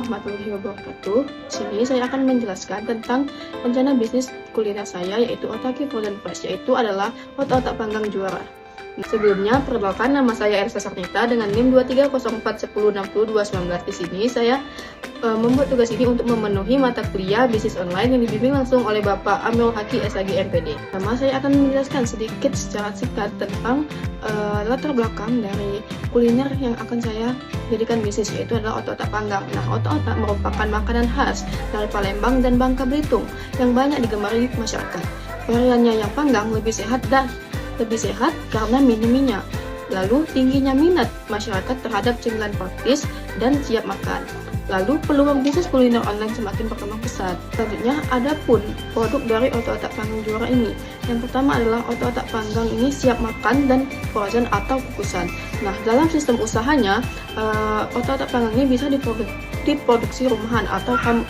warahmatullahi wabarakatuh. Di sini saya akan menjelaskan tentang rencana bisnis kuliner saya, yaitu Otaki Frozen Fresh, yaitu adalah otak-otak panggang juara. Sebelumnya, perkenalkan, nama saya Elsa Sarnita dengan NIM 23041106219. Di sini saya membuat tugas ini untuk memenuhi mata kuliah bisnis online yang dibimbing langsung oleh Bapak Amil Haki SAG MPD. Pertama, saya akan menjelaskan sedikit secara singkat tentang latar belakang dari kuliner yang akan saya jadikan bisnis, yaitu adalah otak-otak panggang. Nah, otak-otak merupakan makanan khas dari Palembang dan Bangka Belitung yang banyak digemari masyarakat. Variannya yang panggang lebih sehat karena minim minyak. Lalu tingginya minat masyarakat terhadap cemilan praktis dan siap makan. Lalu peluang bisnis kuliner online semakin berkembang pesat. Selanjutnya, ada pun produk dari otak-otak panggang juara ini. Yang pertama adalah otak-otak panggang ini siap makan dan frozen atau kukusan. Nah, dalam sistem usahanya, otak-otak panggang ini bisa diproduksi rumahan atau home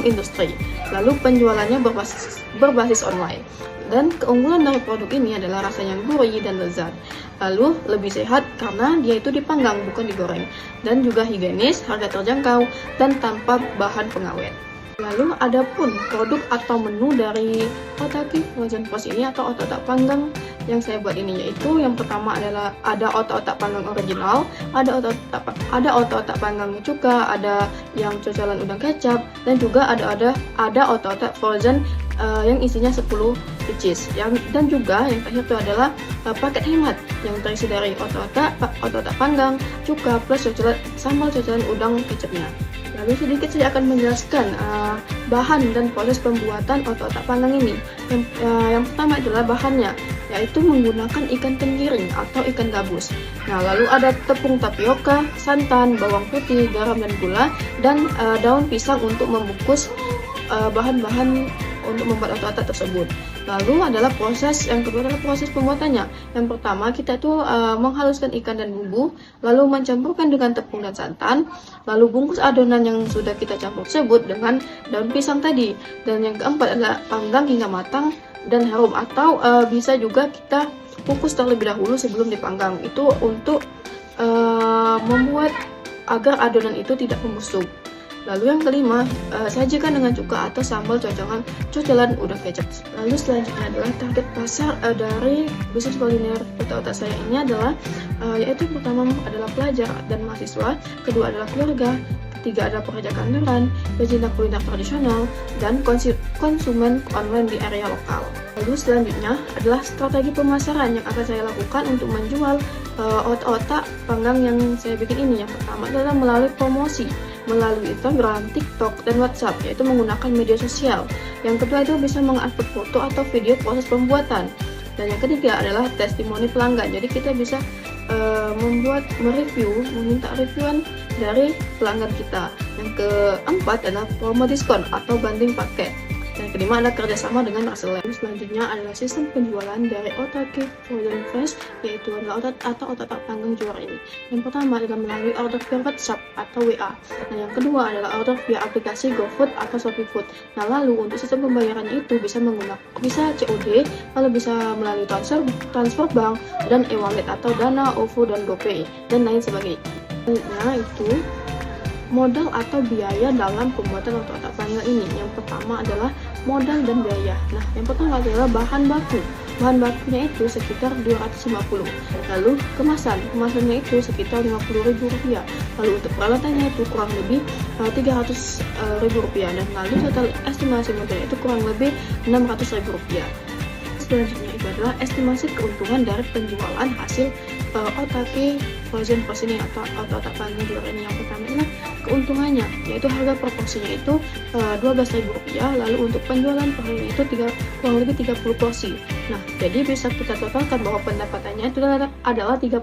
industry. Lalu penjualannya berbasis online. Dan keunggulan dari produk ini adalah rasanya gurih dan lezat. Lalu lebih sehat karena dia itu dipanggang bukan digoreng. Dan juga higienis, harga terjangkau, dan tanpa bahan pengawet. Lalu ada pun produk atau menu dari Otaki Frozen Fresh ini atau otak-otak panggang yang saya buat ini, yaitu yang pertama adalah ada otak-otak panggang original, ada otak-otak panggang cuka, ada yang cocolan udang kecap, dan juga ada otak-otak frozen yang isinya 10 pieces. Dan juga yang terakhir itu adalah paket hemat yang terisi dari otak-otak panggang, cuka plus sambal cocolan udang kecapnya. Lalu sedikit saya akan menjelaskan bahan dan proses pembuatan otak-otak panggang ini. Yang pertama adalah bahannya, yaitu menggunakan ikan tenggiri atau ikan gabus. Nah, lalu ada tepung tapioka, santan, bawang putih, garam dan gula, dan daun pisang untuk membungkus bahan-bahan untuk membuat otak-otak tersebut. Lalu adalah yang kedua adalah proses pembuatannya. Yang pertama, kita tuh menghaluskan ikan dan bumbu, lalu mencampurkan dengan tepung dan santan, lalu bungkus adonan yang sudah kita campur tersebut dengan daun pisang tadi. Dan yang keempat adalah panggang hingga matang dan harum, atau bisa juga kita kukus terlebih dahulu sebelum dipanggang. Itu untuk membuat agar adonan itu tidak membusuk. Lalu yang kelima, sajikan dengan cuka atau sambal cocolan udang kecap. Lalu selanjutnya adalah target pasar dari bisnis kuliner otak-otak saya ini adalah yaitu pertama adalah pelajar dan mahasiswa, kedua adalah keluarga, ketiga adalah pekerja kantoran, pecinta kuliner tradisional, dan konsumen online di area lokal. Lalu selanjutnya adalah strategi pemasaran yang akan saya lakukan untuk menjual otak-otak panggang yang saya bikin ini. Yang pertama adalah melalui promosi melalui Instagram, TikTok, dan WhatsApp, yaitu menggunakan media sosial. Yang kedua itu bisa mengupload foto atau video proses pembuatan. Dan yang ketiga adalah testimoni pelanggan. Jadi kita bisa meminta reviewan dari pelanggan kita. Yang keempat adalah promo diskon atau banding paket. Yang kelima adalah kerjasama dengan reseller. Selanjutnya adalah sistem penjualan dari Otaki Frozen Fresh, yaitu adalah otak-otak panggang juara ini. Yang pertama adalah melalui order via WhatsApp atau WA. Nah, yang kedua adalah order via aplikasi GoFood atau ShopeeFood. Nah, lalu untuk sistem pembayarannya itu bisa COD, lalu bisa melalui transfer bank dan e-wallet atau Dana, OVO, dan GoPay, dan lain sebagainya. Selanjutnya itu modal atau biaya dalam pembuatan otak-otak panggang ini. Yang pertama adalah modal dan biaya. Nah, yang pertama adalah bahan baku. Bahan bakunya itu sekitar 250. Lalu kemasannya itu sekitar Rp50.000. Lalu untuk peralatannya itu kurang lebih Rp300.000. Dan lalu total estimasi modalnya itu kurang lebih Rp600.000. Selanjutnya itu adalah estimasi keuntungan dari penjualan hasil Otaki Frozen Fresh ini atau otak-otak panggang juara ini. Yang pertama adalah keuntungannya, yaitu harga proporsinya itu Rp12.000. Lalu untuk penjualan per hari itu kurang lebih 30 porsi. Nah, jadi bisa kita totalkan bahwa pendapatannya itu adalah 30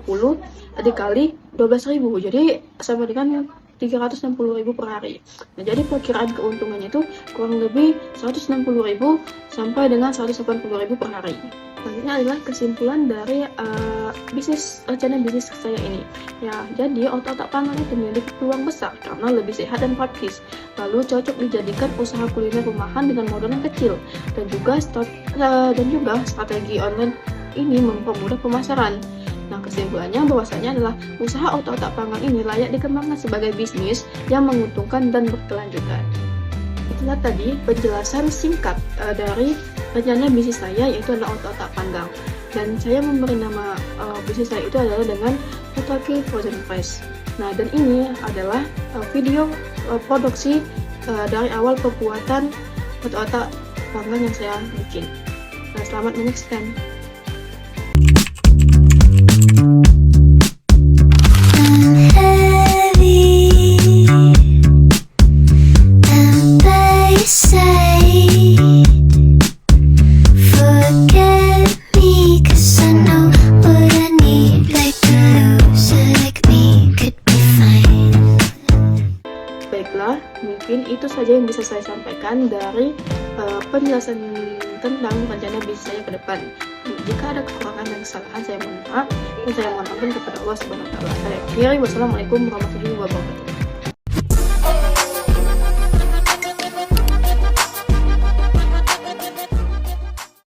dikali 12.000, jadi sama dengan Rp360.000 per hari. Nah, jadi perkiraan keuntungannya itu kurang lebih Rp160.000 sampai dengan Rp180.000 per hari. Selanjutnya adalah kesimpulan dari rencana bisnis saya ini. Ya, jadi otak-otak panggang itu memiliki peluang besar karena lebih sehat dan praktis. Lalu cocok dijadikan usaha kuliner rumahan dengan modal yang kecil, dan juga strategi online ini mempermudah pemasaran. Nah, Nah, kesimpulannya bahwasanya adalah usaha otak-otak panggang ini layak dikembangkan sebagai bisnis yang menguntungkan dan berkelanjutan. Itulah tadi penjelasan singkat dari rencana bisnis saya, yaitu adalah otak-otak panggang. Dan saya memberi nama bisnis saya itu adalah dengan Otake Frozen Fresh. Nah, dan ini adalah video produksi dari awal pembuatan otak-otak panggang yang saya bikin. Nah, selamat menyaksikan. Baiklah, mungkin itu saja yang bisa saya sampaikan dari penjelasan tentang rencana bisnis saya ke depan. Jika ada kekurangan dan kesalahan, saya mohon maaf, dan saya mohon ampun kepada Allah Subhanahu wa Ta'ala. Saya akhiri, wassalamualaikum warahmatullahi wabarakatuh.